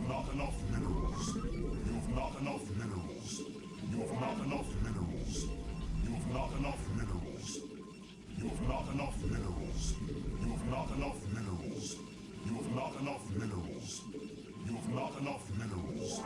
not enough minerals. You have not enough minerals. You have not enough minerals. You have not enough minerals. You have not enough minerals. You have not enough minerals. You have not enough minerals. You have not enough minerals.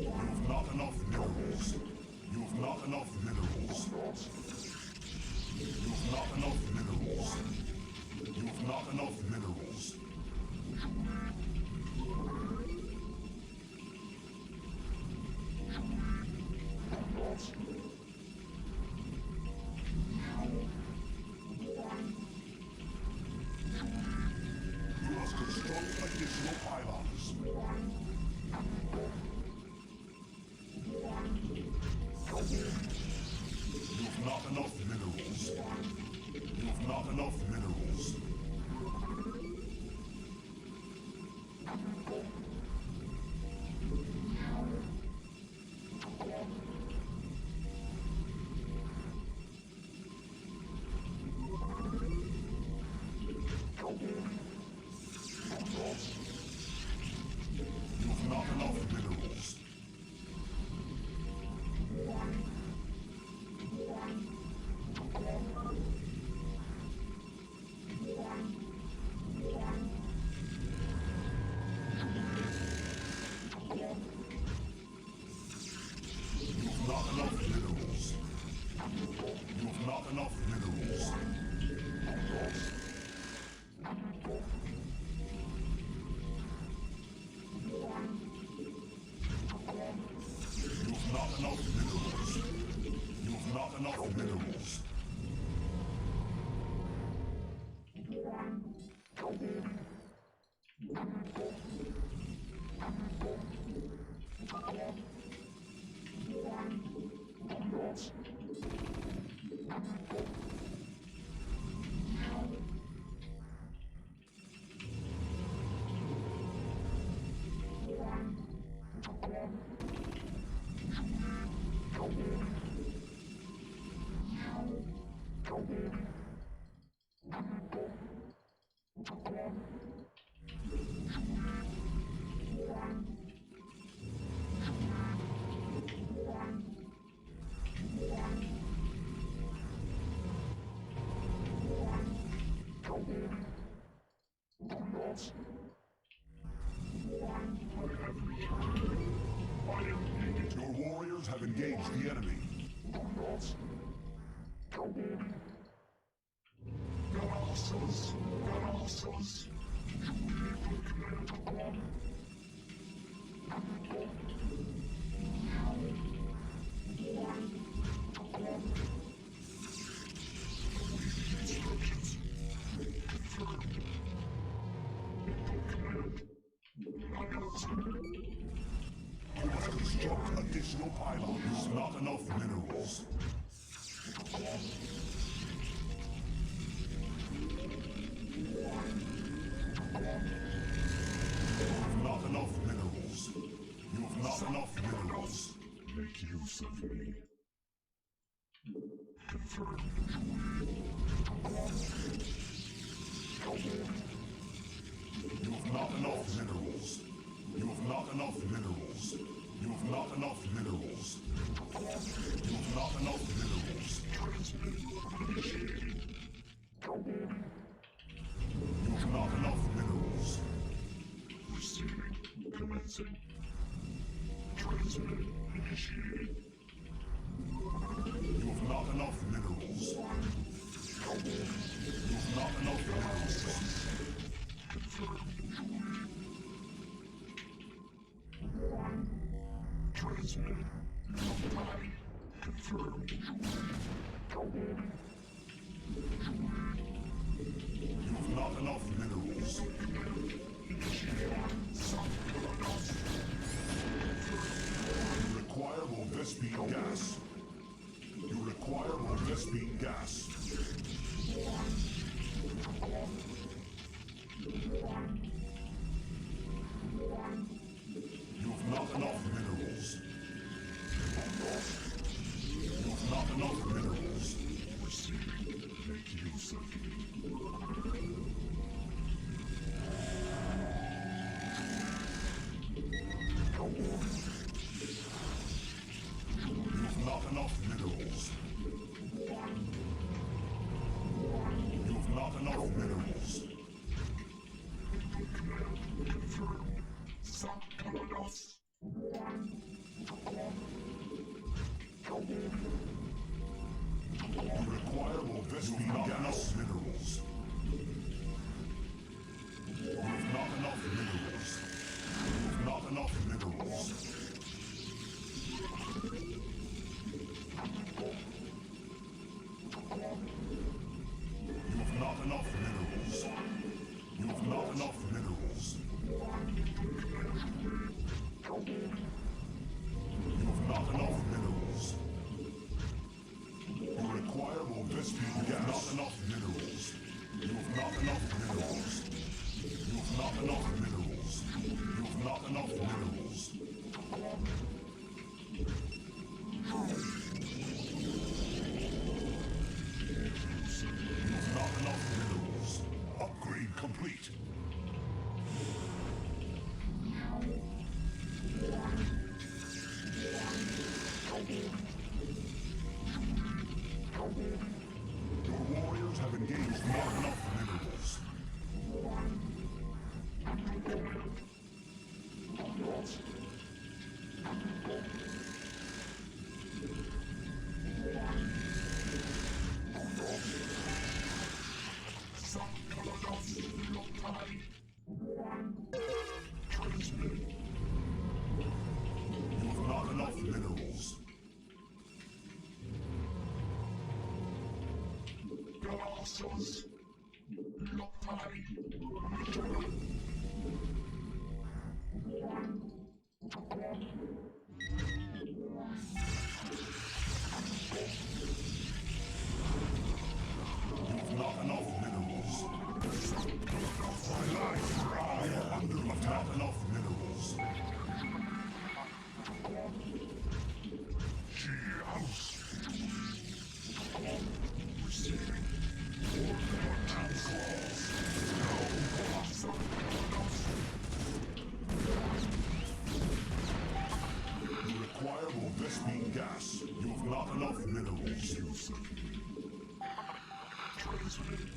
You have not enough minerals. You have not enough minerals. You have not enough minerals. You must construct additional pylons. You have not enough minerals. You have not enough minerals. You have not enough minerals. Not enough minerals. You have not enough minerals. You have not enough minerals. You have not enough minerals. Your warriors have engaged the enemy. You must construct additional pylons. Not enough minerals. You have not enough minerals. You have not enough minerals. Make use of me. Confirmed. You have not enough minerals. You have not enough minerals. You have not enough minerals. You have not enough minerals. You have not enough minerals. Receiving. Commencing. Transmit. Initiated. You have not enough minerals. You have not enough minerals. Confirmed. Transmitted. Confirmed. You have not enough minerals. You require more Vespene gas. You require more Vespene gas. enough minerals. You have not enough minerals. You have not enough minerals. Upgrade complete. Your warriors have engaged not enough minerals. You have not enough minerals. Colossus. Lotai. You have not enough minerals. My life, we are under attack. Not enough minerals. She house. Receiving. Mortal claws. You require more Vespine gas. You have not enough minerals. Transmitting.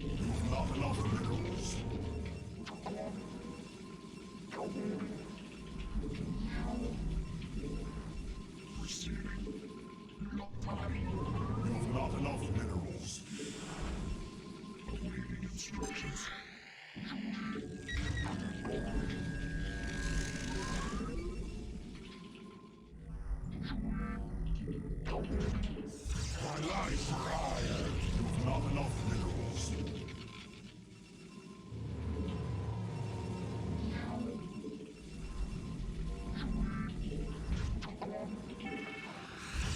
You have not enough minerals. Receiving. Lotai. You have not enough minerals. Awaiting instructions. My life for hire. You have not enough minerals.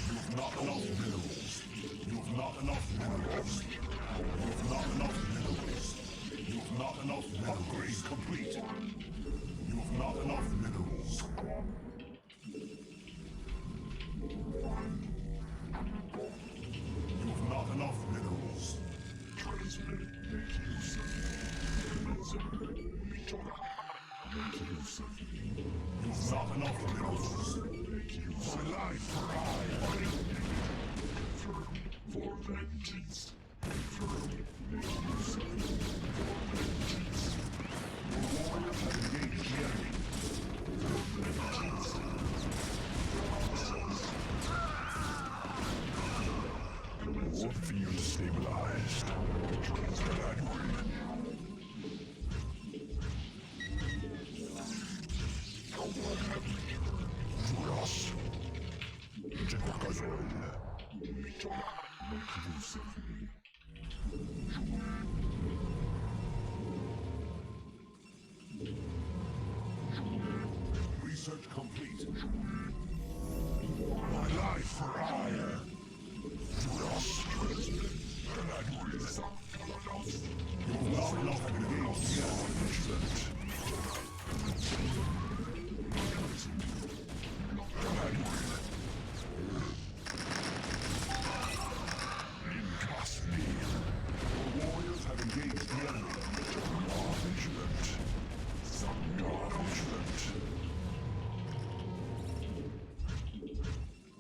You have not enough minerals. You have not enough minerals. You have not enough minerals. You have not enough minerals. Upgrade complete. You have not enough minerals. You have not enough minerals. Transmitting. Make use of Make use of You have not enough minerals. My life for hire. Confirmed. For vengeance. Confirmed. Make use of vengeance. Your warriors have engaged the enemy. War field stabilized. Protoss. Control. Make use of me. Research complete. My life for hire. Protoss. You have not enough engaged the enemy. Your warriors have engaged the enemy. You're vigilant. You're vigilant.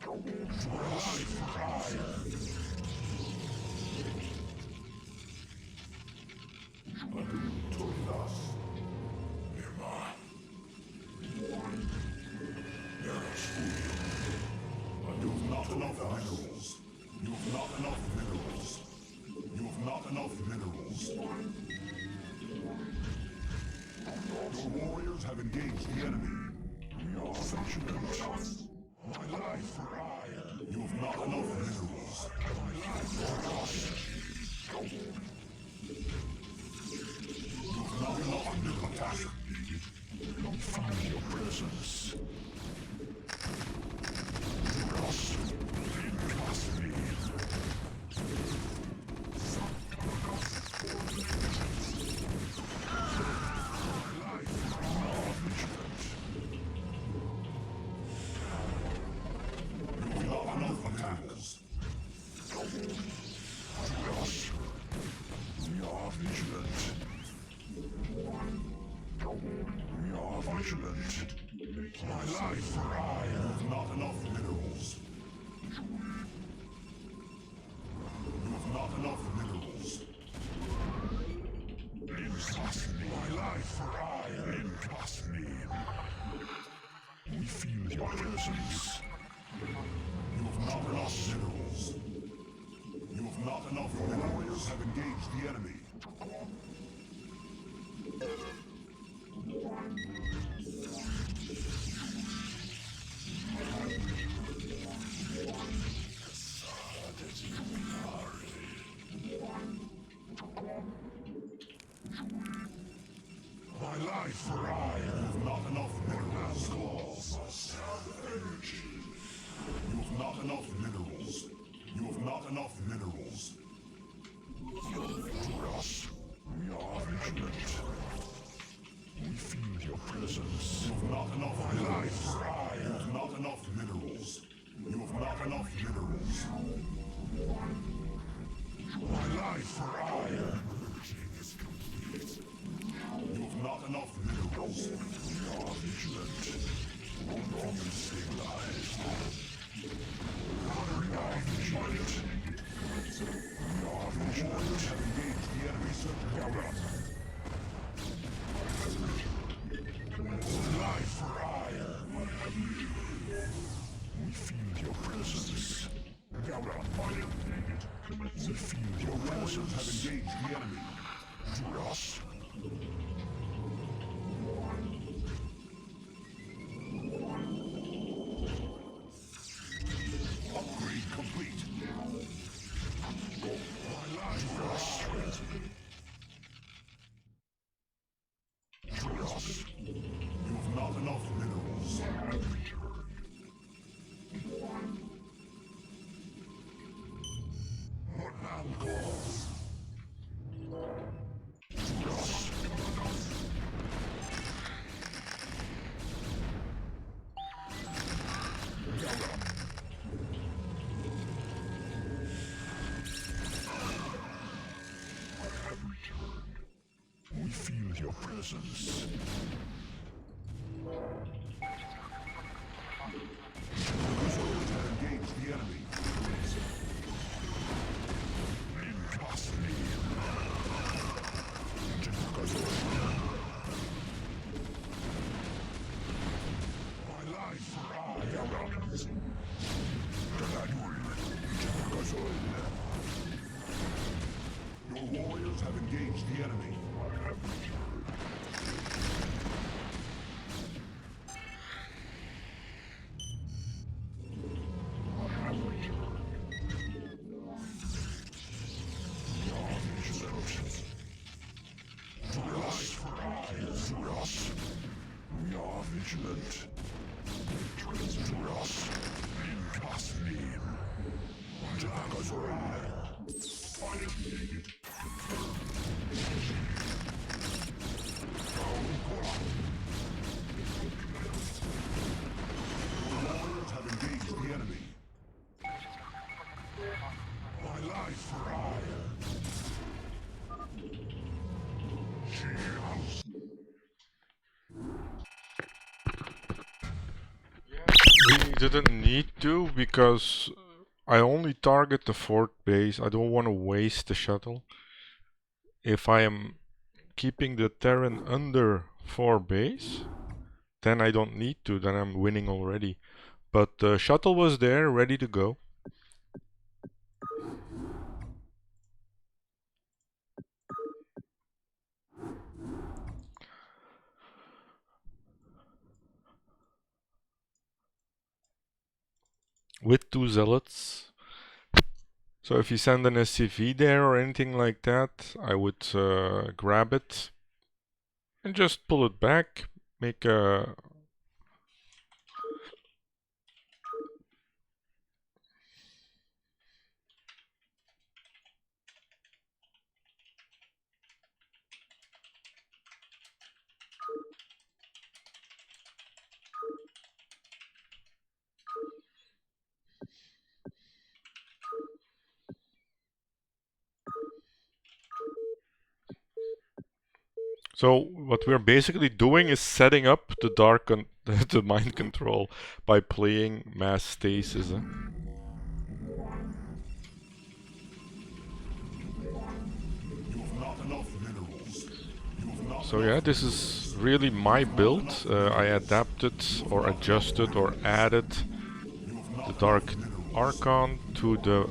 For life for hire. Protoss. Emma. You have not enough minerals. You have not enough minerals. You have not enough minerals. Your warriors have engaged the enemy. We are vigilant. My life for hire. You have not enough minerals. My life for hire. You have not enough under attack. Find your presence. Protoss. Trust me. vigilant. My life for hire. Not enough minerals. You have not enough minerals. My life for hire. We feel your presence. You have not enough minerals. You have not enough minerals. Have engaged the enemy. My life for hire. You have not enough minerals. You have not enough minerals. You have not enough minerals. Protoss, we are vigilant. We feel your presence. You have not enough My life minerals. for You hire. have not enough minerals. You have not enough minerals. My life for hire. You have not enough minerals. We are vigilant. Feel stabilized. We are vigilant. We are vigilant. Have engaged the enemy. Life for hire. We feel your presence. We feel your presence. Have engaged the enemy. Protoss. Upgrade complete. My life for hire. Protoss. You have not enough minerals. What now calls? Protoss. We feel your presence. Have engaged the enemy. My life for hire. Your warriors have engaged the enemy. Life for hire. Protoss. We are vigilant. Protoss. In God's name. Your warriors have engaged the enemy. My life for hire. We didn't need to because I only target the fort base. I don't want to waste the shuttle. If I am keeping the Terran under 4 base, then I don't need to, then I'm winning already. But the shuttle was there, ready to go. With 2 zealots. So if you send an SCV there or anything like that, I would grab it and just pull it back, make a... So what we're basically doing is setting up the the mind control by playing mass stasis. You have not enough minerals. You have not So yeah, enough this is minerals. really my You have not build. enough I minerals. adapted You have or not enough adjusted or minerals. added You have the not enough Dark minerals. Archon to the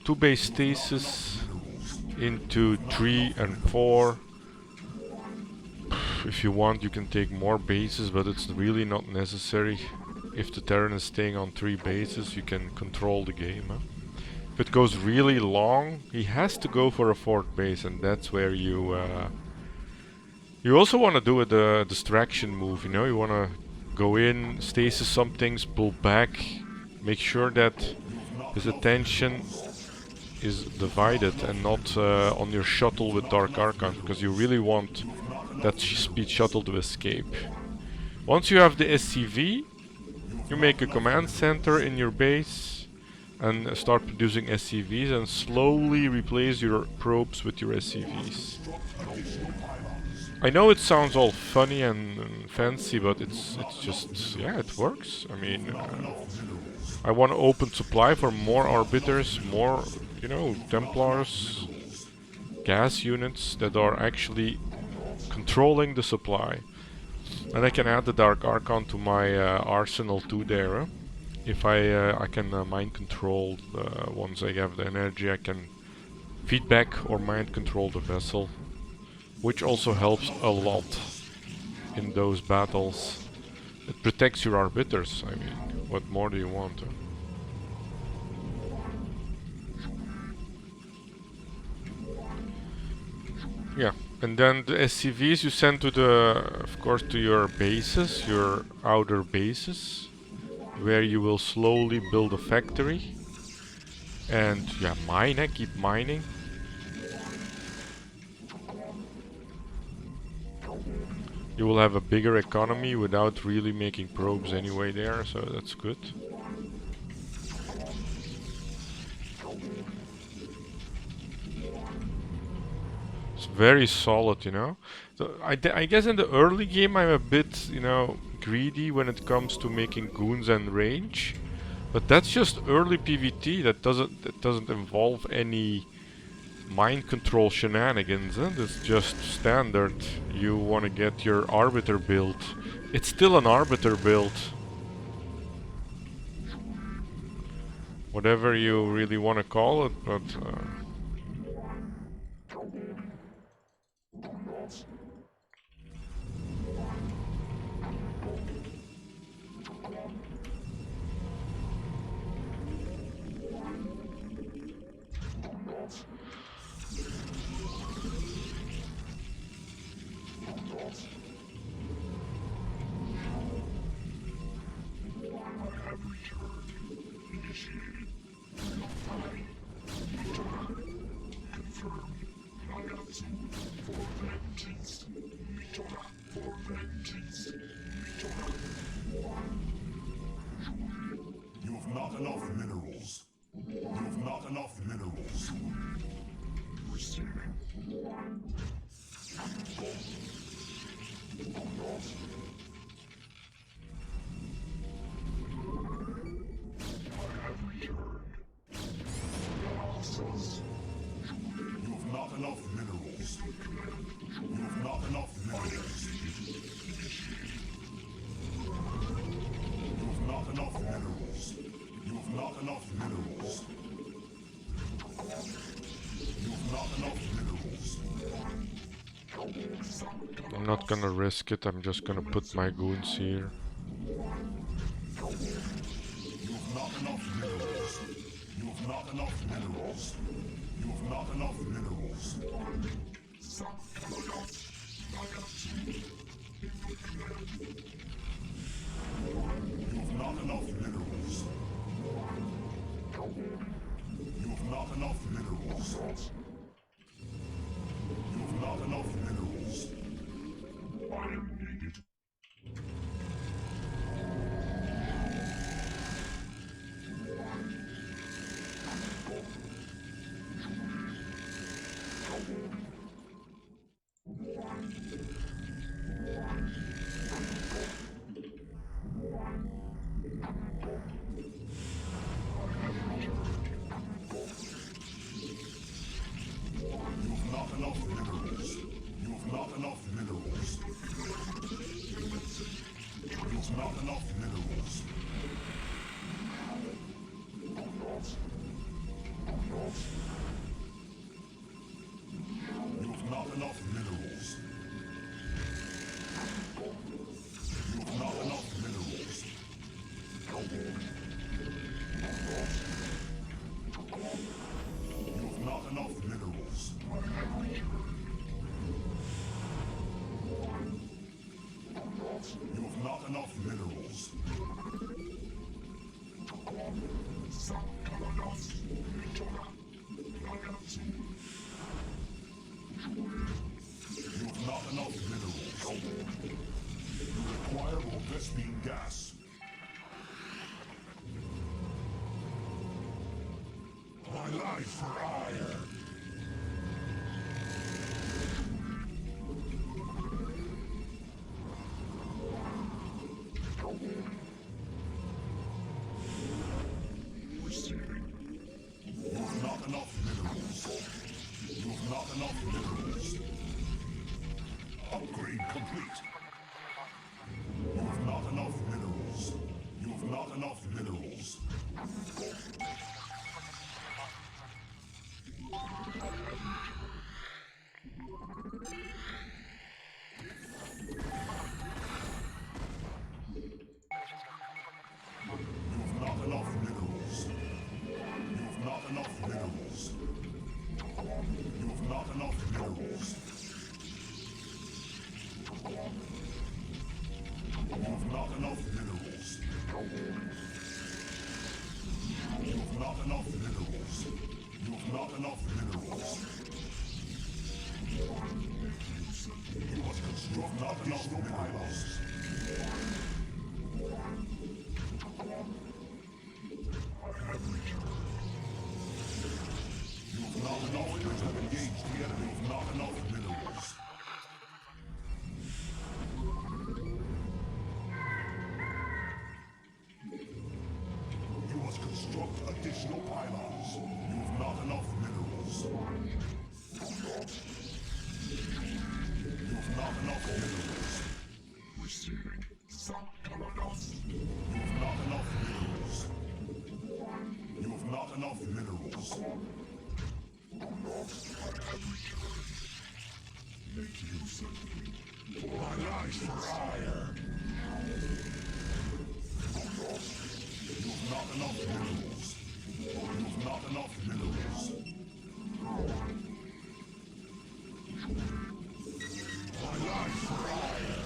2-base You have not enough stasis minerals. You into have not 3 enough and minerals. 4. If you want, you can take more bases, but it's really not necessary. If the Terran is staying on 3 bases, you can control the game. Huh? If it goes really long, he has to go for a 4th base, and that's where you also want to do a distraction move. You know, you want to go in, stasis some things, pull back, make sure that You have not his enough attention minerals. is You have not divided and enough not minerals. on your shuttle You have with not Dark enough Archons, because you minerals. really want You have not that enough speed minerals. shuttle to escape. Once you have the SCV, You have you not make a enough command center minerals. in your base and start producing SCVs and slowly replace your probes with your SCVs. Construct additional pylons. I know it sounds all funny and fancy, but You have it's not enough just, yeah, it minerals. works. I You have mean, not enough minerals. I want to open supply for You more have not enough arbiters, more, minerals. You have not enough Templars, minerals. gas units that are actually controlling the supply. And I can add the Dark Archon to my arsenal too there. If I can mind control once I have the energy, I can feedback or mind control the vessel, which You have also not helps a enough lot minerals. in those battles. It protects your arbiters. I mean, what more do you want? Yeah, and then the SCVs you send to of course, to your bases, your outer bases, where you will slowly build a factory. And yeah, mine, keep mining. You will have a bigger economy without really making probes anyway there, so that's good. It's very solid, you know. So I guess in the early game I'm a bit, greedy when it comes to making goons and range. But that's just early PvT. That doesn't involve any mind control shenanigans. That's just standard. You want to get your arbiter build. It's still an arbiter build. Whatever you really want to call it, but You have not enough minerals. You have not enough minerals. Receiving. You have not enough minerals. You have not enough minerals. You have not enough minerals. You have not enough minerals. You have not enough minerals. I'm not gonna risk it. I'm just gonna put my goons here. You have not enough minerals. You have not enough minerals. You have not enough minerals. You have not enough minerals. You have not enough minerals. You have not enough minerals. I am needed. You have not enough minerals. You require more Vespine gas. My life for ire. You have not enough minerals. You have not enough minerals. Upgrade complete. You have not enough minerals. You have not enough minerals. You have not enough minerals. You have not enough minerals. You have not enough minerals. You have not enough minerals. You have not enough minerals. You have not enough minerals. You must construct not enough minerals. You have not enough minerals. Engage the enemy. You have not enough minerals. You must construct additional pylons. You have not enough minerals. You have not enough minerals. Receiving some Protoss. You have not enough minerals. You have not enough minerals. Make use of me. My life for ire. You have not enough minerals. You have not enough minerals. My life for ire.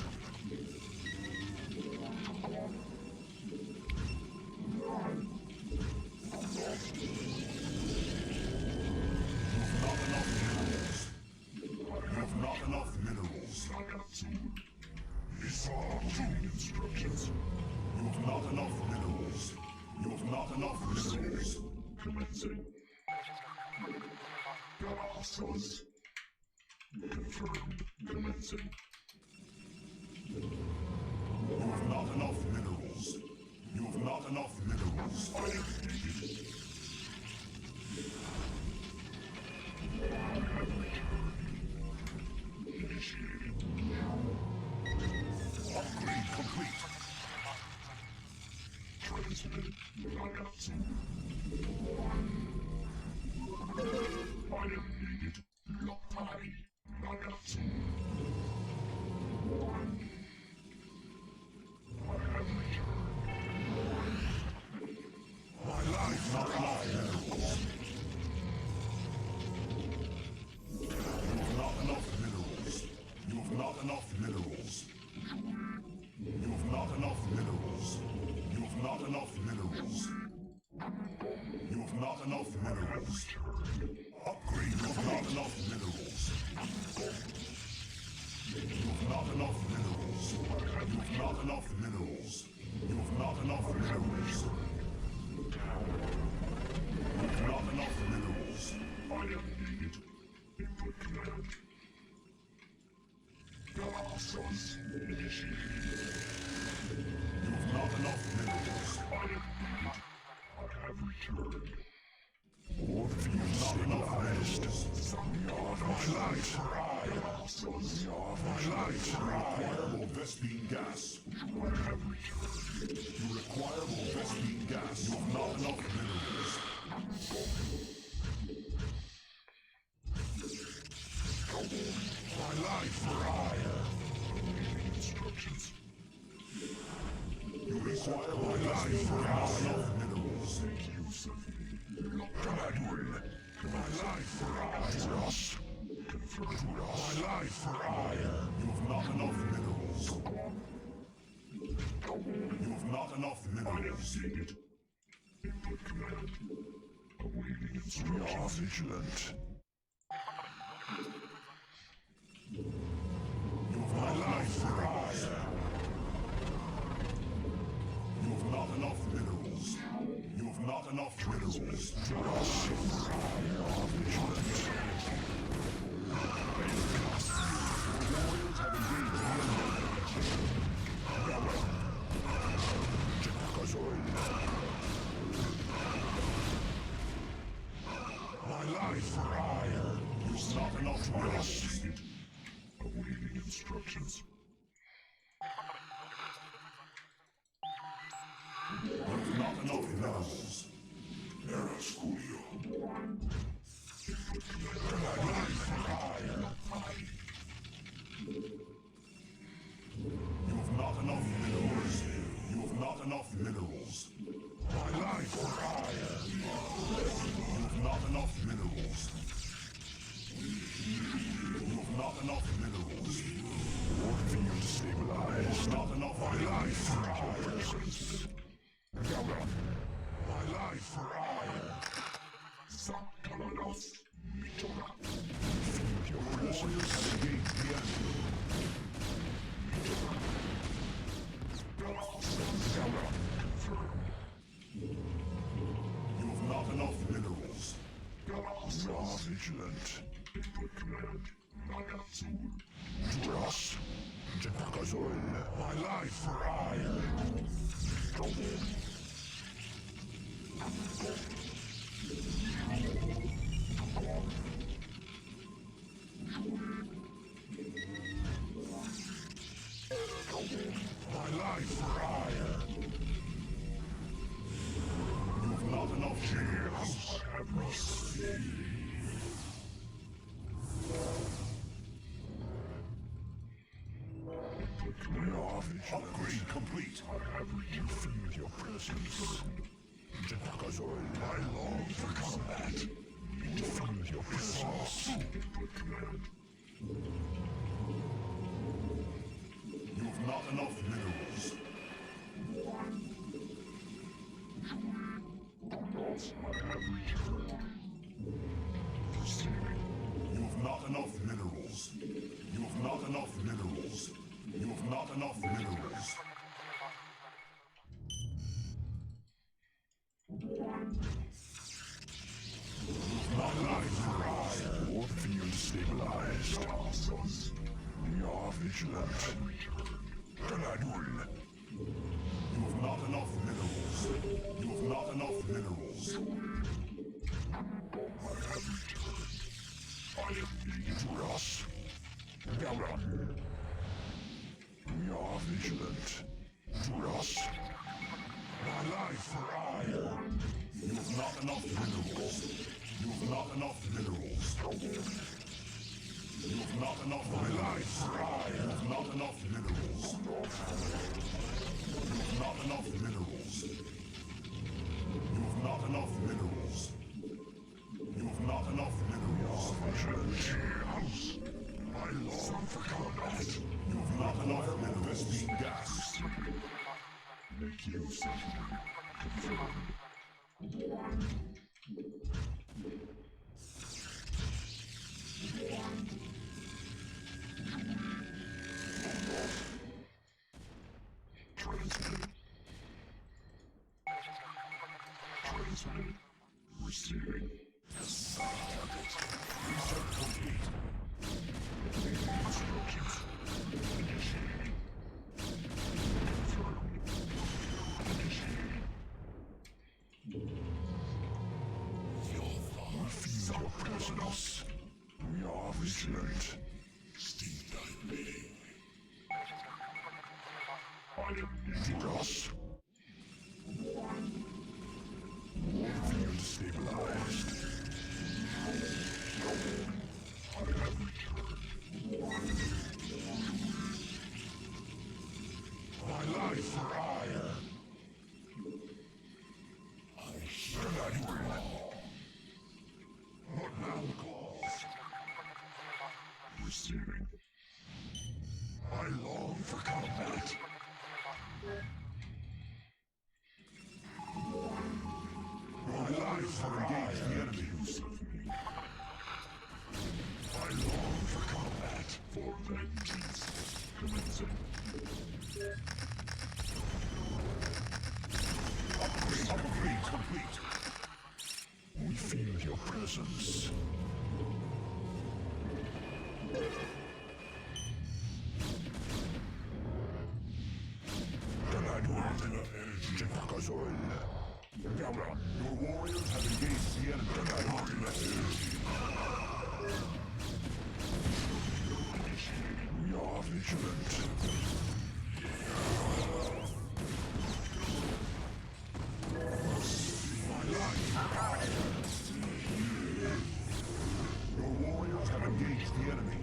You have not enough minerals. These are instructions. You have not enough minerals. You have not enough minerals. Commencing. Protoss. Confirmed. Commencing. You have not enough minerals. You have not enough minerals. I am needed. Initiated. Upgrade complete. Transmitted. Nagatsu. I am needed. Lopai. Nagatsu. I have returned. My life not minerals. You have not enough minerals. You have not enough minerals. You have not enough minerals. You have not enough minerals. You have not enough minerals. Upgrade. You have not enough minerals. You have not enough minerals. You have not enough minerals. You have not enough minerals. You have not enough minerals. I am needed. Input command. Protoss initiated. You have not enough minerals. I am needed. I have returned. More fuel not enough minerals. My life for ire. My life for ire. More Vespine gas. I have returned. You require more Vespine gas. You have not enough minerals. My life for ire. Instructions. You require my life for ire. Minerals. Make use of me. Command. My life for ire. Confirm. My life for ire. You have not enough minerals. You have not enough minerals. I am seeing it. Input command. Awaiting Awaiting instructions. We are vigilant. My life for hire. You have not enough minerals. You have not enough minerals. My life for hire. You have not enough minerals. Awaiting instructions. Not enough minerals. Era Sculio. You have not enough minerals. You have not enough minerals. My life for hire. You have not enough minerals. You have not enough minerals. Field stabilized. Not enough my life for hire. My life for hire. Zaptalanos. Mitora. Your warriors have engaged the enemy. You have not enough minerals. We are vigilant. Input command. Nagazul. Duras. Jepakazol. My life for hire. My life for hire. You have not enough minerals. Upgrade complete. I have you feel your presence. Jepakazol. I long for combat. To feel your presence. Input command. You have not enough minerals. Protoss, I have returned. Receiving. You have not enough minerals. You have not enough minerals. You have not enough minerals. My life for hire. War field stabilized. We are vigilant. Galadul. You have not enough minerals. You have not enough minerals. I am needed to us. Galadul. We are vigilant. To us. My life for hire. You have not enough minerals. You have not enough minerals. You have not enough my life for hire. You have not enough minerals. You have not enough minerals. You have not enough minerals. You have not enough minerals. House. I long for combat. You have not enough minerals. Being gassed. Make use of me. Confirmed. Transmitted. Transmitted. Receiving. Target. Reset complete. Instructions. Initiating. Confirmed. Initiating. I feel your presence. We are vigilant. Steve diving. I am needed to us. Field stabilized. I have returned. My life for hire. I hear that call. What now calls? Receiving. I long for combat. My life for engaged the enemy. I long for combat, for vengeance. Commencing. Upgrade complete. We feel your presence. Your warriors have engaged the enemy. We are vigilant. Your warriors have engaged the enemy.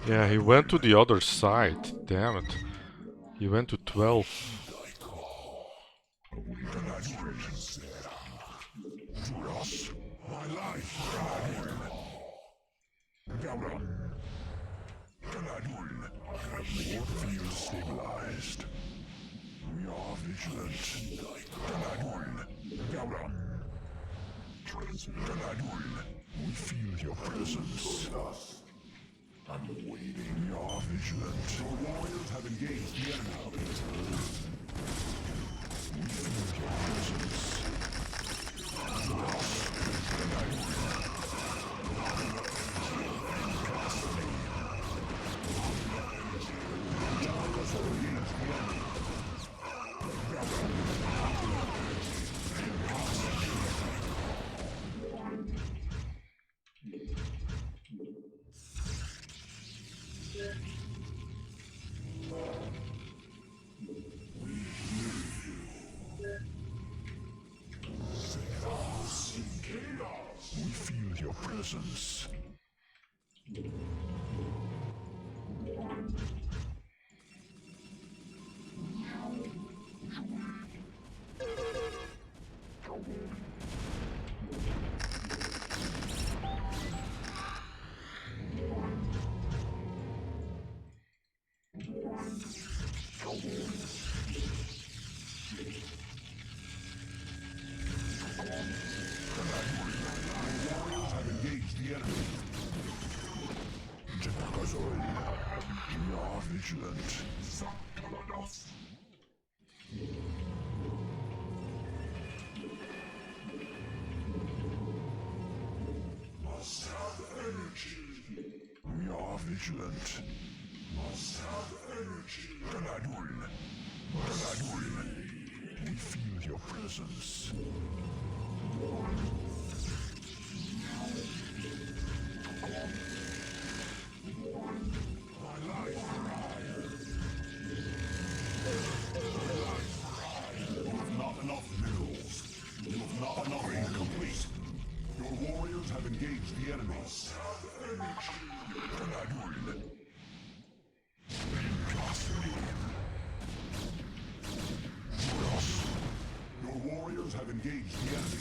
Yeah, he went to the other side. Damn it. He went to 12. My life. More field stabilized. We are vigilant. We feel your presence. I'm waiting. We are vigilant. Your warriors have engaged the enemy. We feel your presence. We feel your presence. We are vigilant. Must have energy. We are vigilant. Must have energy. We feel your presence. My life fire. You have not enough minerals. You have not enough to complete. Your warriors have engaged the enemy. Your warriors have engaged the enemy.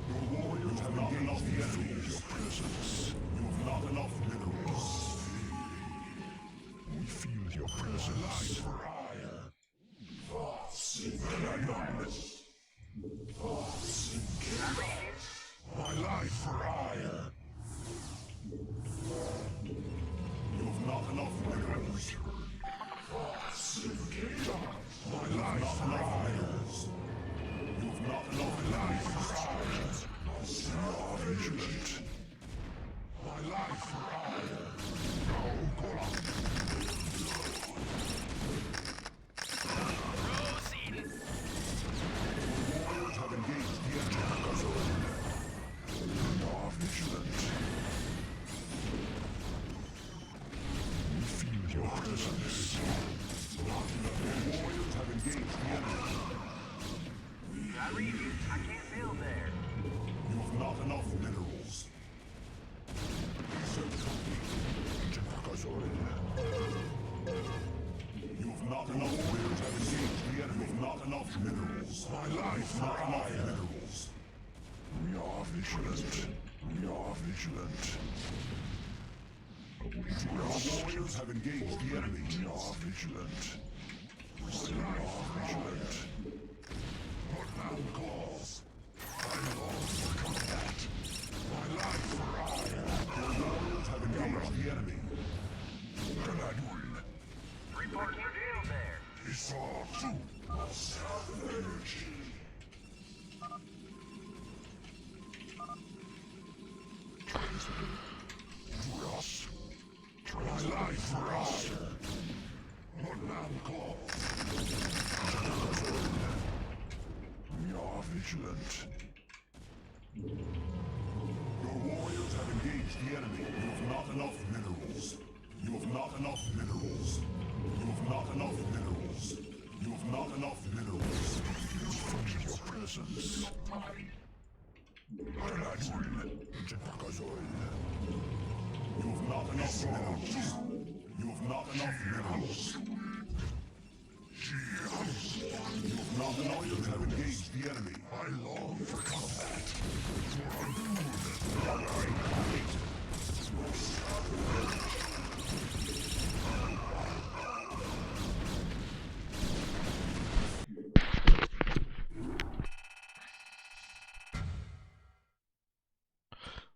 Your warriors have not enough the enemy. Your presence. You have not enough minerals. We feel your presence. My life for hire. You have not enough minerals. My life Not enough minerals. You have not enough minerals. We are vigilant. My life for hire. Warriors have engaged the enemy. We are vigilant. We feel your presence. Warriors have engaged the enemy. I read you. I can't build there. You have not enough minerals. Research complete. enough minerals. My life, not enough minerals. We are vigilant. We are vigilant. Your warriors have engaged the enemy. We are vigilant. We are vigilant. What man calls? I long for combat. My life for I. Your warriors have engaged the enemy. Grenadwin. Report your deal there. Esau to savage. For us. My life for us. What man calls? We are vigilant. Your warriors have engaged the enemy. You have not enough minerals. You have not enough minerals. You have not enough minerals. You have not enough minerals. From your presence. Grenadwin. Jepakazoid. You have not enough minerals. You have not enough minerals. You have not enough. Warriors have engaged the enemy. I long for combat.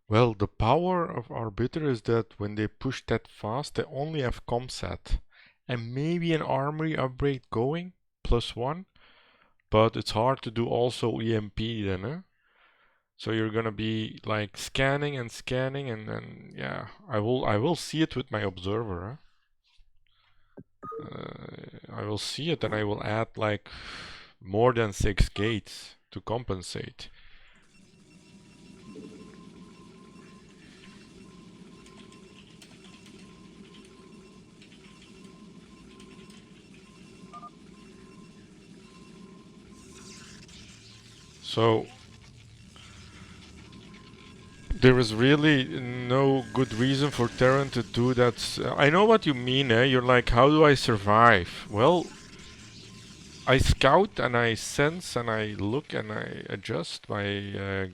Well, the power of Arbiter is that when they push that fast, they only have comsat and maybe an armory upgrade going, +1, but it's hard to do also EMP then, eh? So you're gonna be like scanning and scanning, and then yeah, I will see it with my observer, I will see it, and I will add like more than 6 gates to compensate. So there is really no good reason for Terran to do that. I know what you mean, eh? You're like, how do I survive? Well, I scout and I sense and I look and I adjust my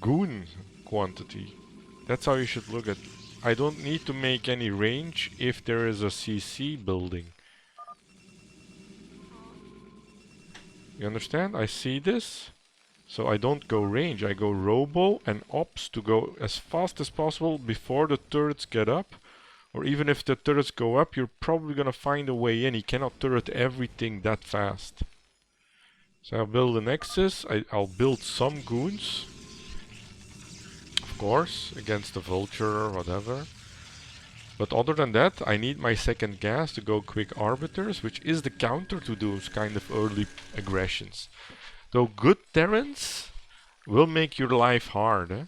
goon quantity. That's how you should look at it. I don't need to make any range if there is a CC building. You understand? I see this. So I don't go range, I go robo and ops to go as fast as possible before the turrets get up. Or even if the turrets go up, you're probably gonna find a way in. You cannot turret everything that fast. So I'll build a Nexus, I'll build some goons. Of course, against the Vulture or whatever. But other than that, I need my second gas to go quick arbiters, which is the counter to those kind of early aggressions. Though good Terrans will make your life hard. Eh?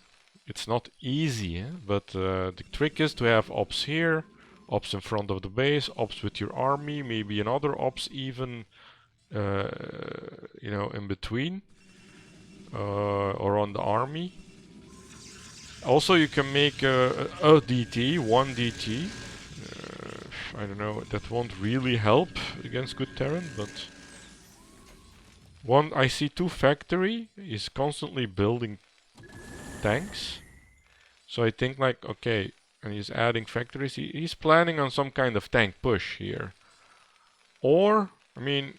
It's not easy, eh? But the trick is to have ops here, ops in front of the base, ops with your army, maybe another ops even, you know, in between, or on the army. Also, you can make a DT, one DT. I don't know, that won't really help against good Terran, but... One, I see 2 factory, he's constantly building tanks. So I think like, okay, and he's adding factories, he's planning on some kind of tank push here. Or, I mean,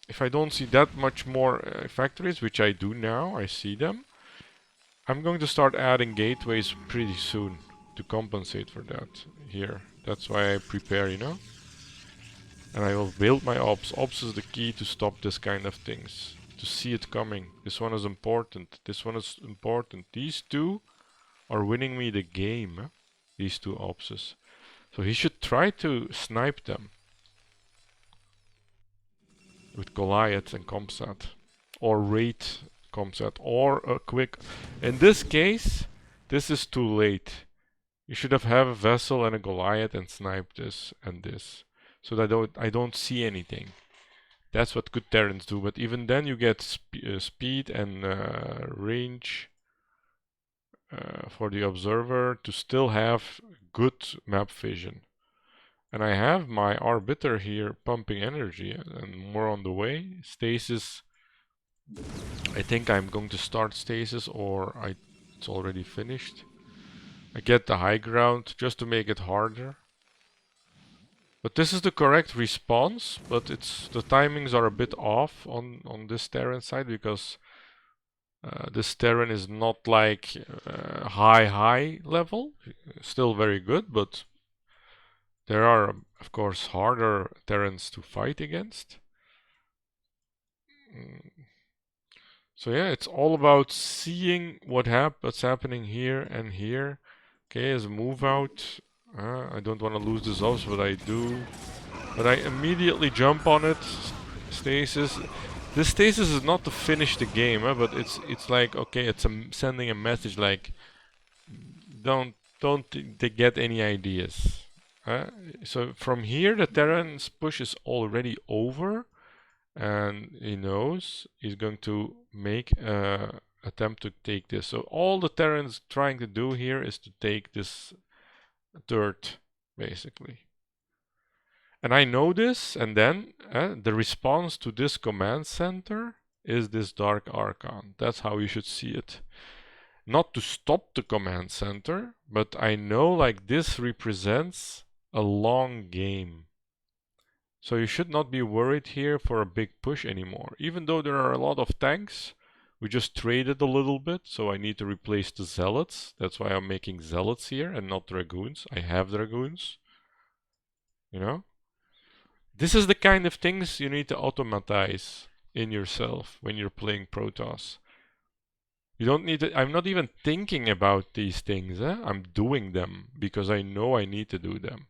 if I don't see that much more factories, which I do now, I see them, I'm going to start adding gateways pretty soon to compensate for that here. That's why I prepare, you know? And I will build my ops. Ops is the key to stop this kind of things. To see it coming. This one is important. This one is important. These two are winning me the game. Eh? These 2 opses. So he should try to snipe them. With Goliath and Comsat. Or raid Comsat. Or a quick... In this case, this is too late. You should have a vessel and a Goliath and snipe this and this. So that I don't see anything. That's what good Terrans do. But even then you get speed and range for the observer to still have good map vision. And I have my arbiter here pumping energy and more on the way. Stasis. I think I'm going to start stasis, or it's already finished. I get the high ground just to make it harder. But this is the correct response, but the timings are a bit off on this Terran side, because this Terran is not like high level. Still very good, but there are, of course, harder Terrans to fight against. So yeah, it's all about seeing what's happening here and here. Okay, as a move out, I don't want to lose this off, but I do. But I immediately jump on it. Stasis. This stasis is not to finish the game, but it's like, okay, it's sending a message like, don't get any ideas. So from here, the Terran's push is already over, and he knows he's going to make a attempt to take this. So all the Terran's trying to do here is to take this dirt, basically. And I know this, and then the response to this command center is this Dark Archon. That's how you should see it. Not to stop the command center, but I know like this represents a long game. So you should not be worried here for a big push anymore. Even though there are a lot of tanks, we just traded a little bit, so I need to replace the zealots. That's why I'm making zealots here and not dragoons. I have dragoons. You know? This is the kind of things you need to automatize in yourself when you're playing Protoss. You don't need to, I'm not even thinking about these things. I'm doing them because I know I need to do them.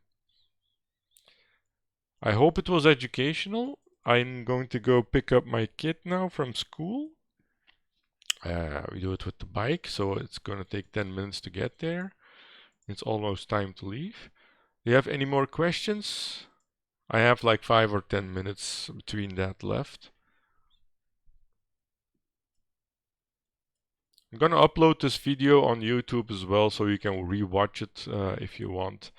I hope it was educational. I'm going to go pick up my kid now from school. We do it with the bike, so it's going to take 10 minutes to get there. It's almost time to leave. Do you have any more questions? I have like 5 or 10 minutes between that left. I'm gonna upload this video on YouTube as well, so you can rewatch it if you want.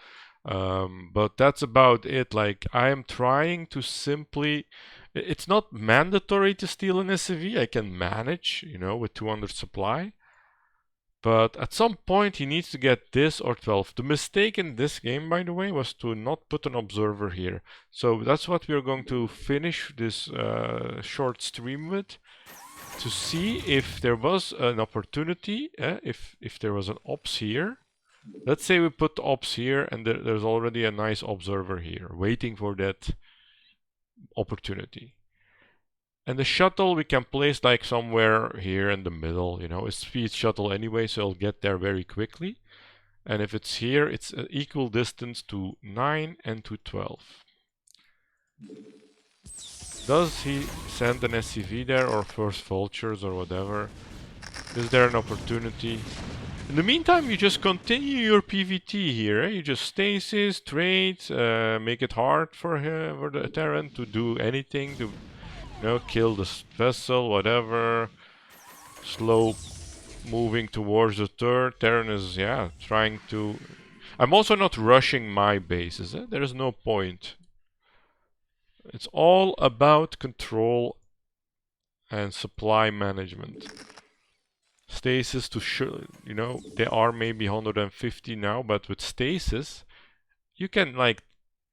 But that's about it. Like, I am trying to simply... It's not mandatory to steal an SCV. I can manage, you know, with 200 supply. But at some point he needs to get this or 12. The mistake in this game, by the way, was to not put an observer here. So that's what we're going to finish this short stream with. To see if there was an opportunity, if there was an ops here. Let's say we put the ops here and there's already a nice observer here, waiting for that opportunity. And the shuttle we can place like somewhere here in the middle, you know, it's speed shuttle anyway, so it'll get there very quickly. And if it's here, it's an equal distance to 9 and to 12. Does he send an SCV there, or first vultures or whatever? Is there an opportunity? In the meantime, you just continue your PvT here. You just stasis, trade, make it hard for the Terran to do anything, to kill this vessel, whatever. Slow moving towards the third. Terran is, trying to... I'm also not rushing my bases. There is no point. It's all about control and supply management. Stasis to show, they are maybe 150 now, but with stasis, you can like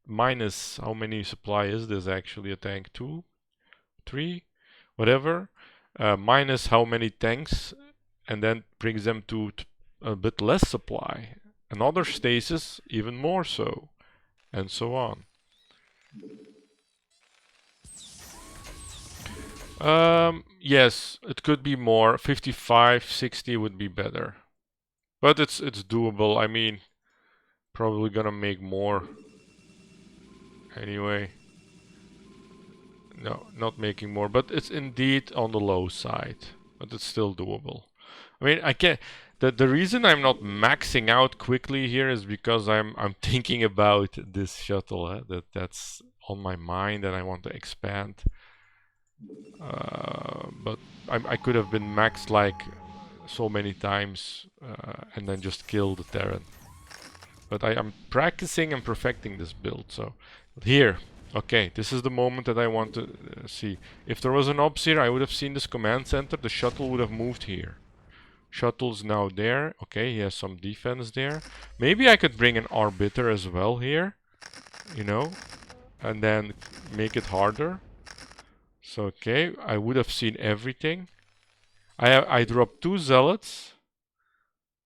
minus how many supply is this actually? A tank 2, 3, whatever. Minus how many tanks, and then brings them to a bit less supply. Another stasis, even more so, and so on. Yes, it could be more. 55, 60 would be better. But it's doable. I mean, probably gonna make more. Anyway. No, not making more, but it's indeed on the low side. But it's still doable. I mean, I can't... The reason I'm not maxing out quickly here is because I'm thinking about this shuttle. That's on my mind and I want to expand. But I could have been maxed like so many times and then just kill the Terran. But I am practicing and perfecting this build. So here, okay, this is the moment that I want to see. If there was an ops here, I would have seen this command center. The shuttle would have moved here. Shuttle's now there. Okay, he has some defense there. Maybe I could bring an arbiter as well here, you know, and then make it harder. So okay, I would have seen everything. I drop 2 zealots.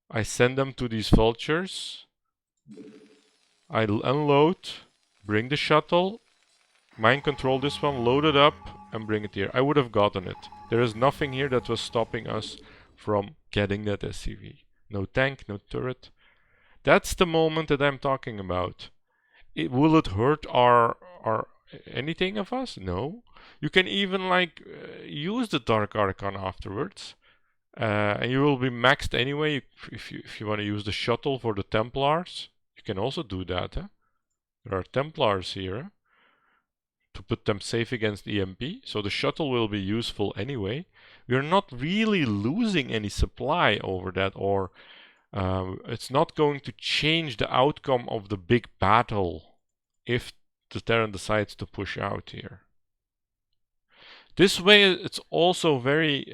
I send them to these vultures. I unload, bring the shuttle, mind control this one, load it up, and bring it here. I would have gotten it. There is nothing here that was stopping us from getting that SCV. No tank, no turret. That's the moment that I'm talking about. Will it hurt our anything of us? No. You can even like use the Dark Archon afterwards. And you will be maxed anyway if you want to use the shuttle for the Templars. You can also do that. There are Templars here to put them safe against EMP. So the shuttle will be useful anyway. We are not really losing any supply over that, or it's not going to change the outcome of the big battle if the Terran decides to push out here. This way, it's also very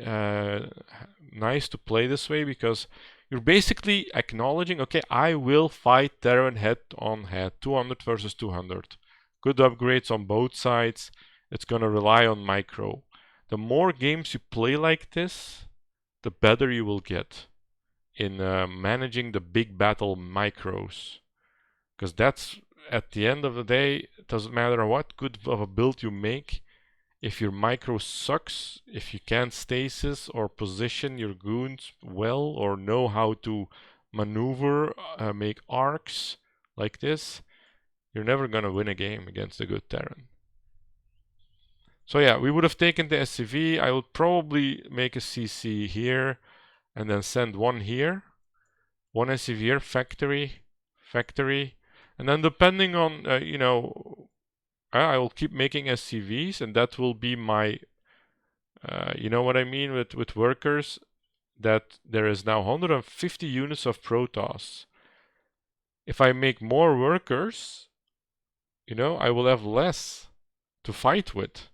nice to play this way, because you're basically acknowledging, okay, I will fight Terran head on head, 200 versus 200. Good upgrades on both sides. It's gonna rely on micro. The more games you play like this, the better you will get in managing the big battle micros. Because that's, at the end of the day, it doesn't matter what good of a build you make. If your micro sucks, if you can't stasis or position your goons well, or know how to maneuver, make arcs like this, you're never gonna win a game against a good Terran. So yeah, we would have taken the SCV. I would probably make a CC here and then send one here. One SCV here, factory. And then depending on, you know, I will keep making SCVs, and that will be my, you know what I mean with workers, that there is now 150 units of Protoss. If I make more workers, you know, I will have less to fight with.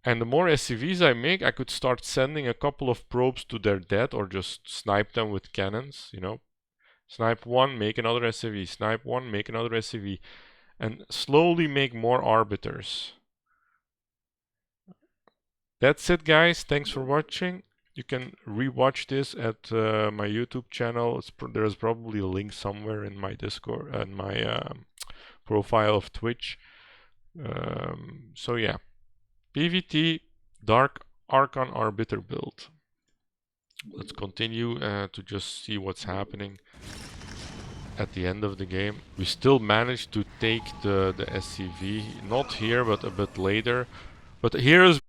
And the more SCVs I make, I could start sending a couple of probes to their dead, or just snipe them with cannons, you know. Snipe one, make another SCV. Snipe one, make another SCV. And slowly make more arbiters. That's it, guys. Thanks for watching. You can rewatch this at my YouTube channel. There's probably a link somewhere in my Discord and my profile of Twitch. So yeah. PvT Dark Archon Arbiter build. Let's continue to just see what's happening at the end of the game. We still managed to take the SCV, not here but a bit later. But here is